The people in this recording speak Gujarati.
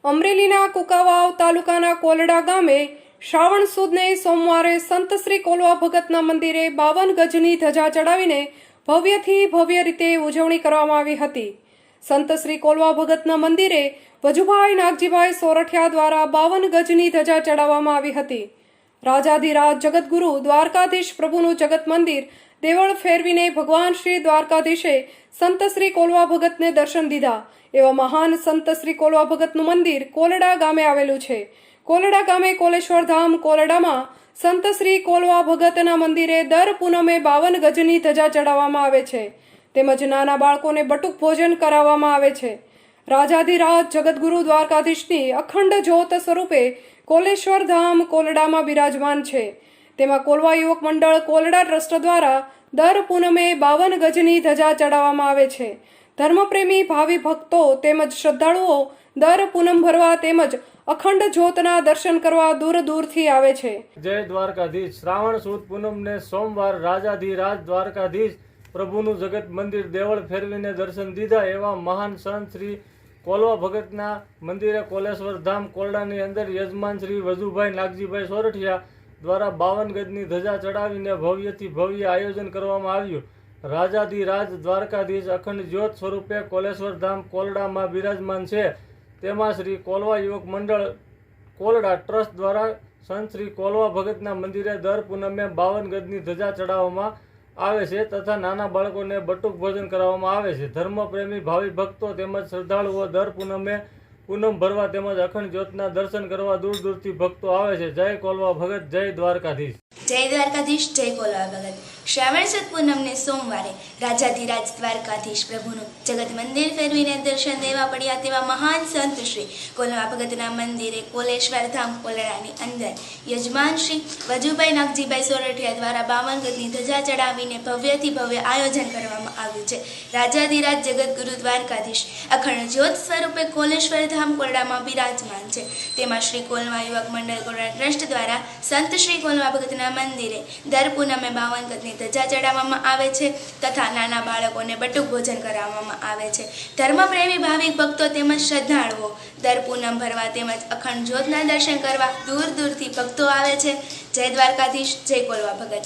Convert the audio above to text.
અમરેલીના કુકાવાવ તાલુકાના કોલડા ગામે શ્રાવણ સુદને સોમવારે સંત શ્રી કોલવા ભગતના મંદિરે 52 ગજની ધજા ચડાવીને ભવ્યથી ભવ્ય રીતે ઉજવણી કરવામાં આવી હતી। સંત શ્રી કોલવા ભગતના મંદિરે વજુભાઈ નાગજીભાઈ સોરઠિયા દ્વારા 52 ગજની ધજા ચડાવવામાં આવી હતી। રાજાધિરાજ જગતગુરુ દ્વારકાધીશ પ્રભુનું જગત મંદિર દેવળ ફેરવીને ભગવાન શ્રી દ્વારકાધીશે સંત શ્રી કોલવા ભગતને દર્શન દીધા। એવા મહાન સંત શ્રી કોલવા ભગતનું મંદિર કોલડા ગામે આવેલું છે। કોલડા ગામે કોલેશ્વર ધામ કોલડામાં સંત શ્રી કોલવા ભગતના મંદિરે દર પૂનમે 52 ગજની ધજા ચડાવવામાં આવે છે, તેમજ નાના બાળકોને બટુક ભોજન કરાવવામાં આવે છે। રાજાધિરાજ જગતગુરુ દ્વારકાધીશની અખંડ જ્યોત સ્વરૂપે કોલેશ્વર ધામ કોલડામાં બિરાજમાન છે। તેમાં કોલવા યુવક મંડળ કોલડા ટ્રસ્ટ દ્વારા દર પૂનમે 52 ગજની ધજા ચડાવવામાં આવે છે। ધર્મપ્રેમી ભાવિ ભક્તો તેમજ શ્રદ્ધાળુઓ દર પૂનમ ભરવા તેમજ અખંડ જ્યોતના દર્શન કરવા દૂર દૂરથી આવે છે। જય દ્વારકાધીશ। શ્રાવણ સુદ પૂનમને સોમવાર રાજાધિરાજ દ્વારકાધીશ પ્રભુનું જગત મંદિર દેવળ ફેરવીને દર્શન દીધા। એવા મહાન સંત શ્રી કોલવા ભગતના મંદિરે કોલેશ્વર ધામ કોલડાની અંદર યજમાન શ્રી વજુભાઈ નાગજીભાઈ સોરઠિયા દ્વારા 52 ગજની ધજા ચડાવીને ભવ્યથી ભવ્ય આયોજન કરવામાં આવ્યું। રાજાધિરાજ દ્વારકાધીશ અખંડ જ્યોત સ્વરૂપે કોલેશ્વર ધામ કોલડામાં બિરાજમાન છે। તેમાં શ્રી કોલવા યુવક મંડળ કોલડા ટ્રસ્ટ દ્વારા સંત શ્રી કોલવા ભગતના મંદિરે દર પૂનમે 52 ગજની ધજા ચડાવવામાં આવે છે તથા નાના બાળકોને બટુક ભોજન કરાવવામાં આવે છે। ધર્મપ્રેમી ભાવિ ભક્તો તેમજ શ્રદ્ધાળુઓ દર પૂનમે પૂનમ ભરવા તેમજ અખંડ જ્યોતના દર્શન કરવા દૂર દૂરથી ભક્તો આવે છે। જય કોલવા ભગત, જય દ્વારકાધીશ। જય દ્વારકાધીશ, જય કોલવા ભગત। શ્રાવણ સુદ પૂનમને સોમવારે રાજાધિરાજ દ્વારકાધીશ પ્રભુનું જગત મંદિર ફેરવીને દર્શન દેવા પડ્યા તેવા મહાન સંત શ્રી કોલવા ભગતના મંદિરે કોલેશ્વર ધામ કોલડાની અંદર યજમાન શ્રી વજુભાઈ નાગજીભાઈ સોરઠિયા દ્વારા 52 ગજની ધજા ચડાવીને ભવ્યથી ભવ્ય આયોજન કરવામાં આવ્યું છે। રાજાધિરાજ જગતગુરુ દ્વારકાધીશ અખંડ જ્યોત સ્વરૂપે કોલેશ્વર ધામ કોલડામાં બિરાજમાન છે। તેમાં શ્રી કોલવા યુવક મંડળ કોલડા ટ્રસ્ટ દ્વારા સંત શ્રી કોલવા ભગતના મંદિરે દર પૂનમે 52 ગજની ધજા ચડાવવામાં આવે છે તથા નાના બાળકોને બટુક ભોજન કરાવવામાં આવે છે। ધર્મપ્રેમી ભાવિક ભક્તો તેમજ શ્રદ્ધાળુઓ દર પૂનમ ભરવા તેમજ અખંડ જ્યોતના દર્શન કરવા દૂર દૂરથી ભક્તો આવે છે। જય દ્વારકાધીશ, જય કોલવા ભગત।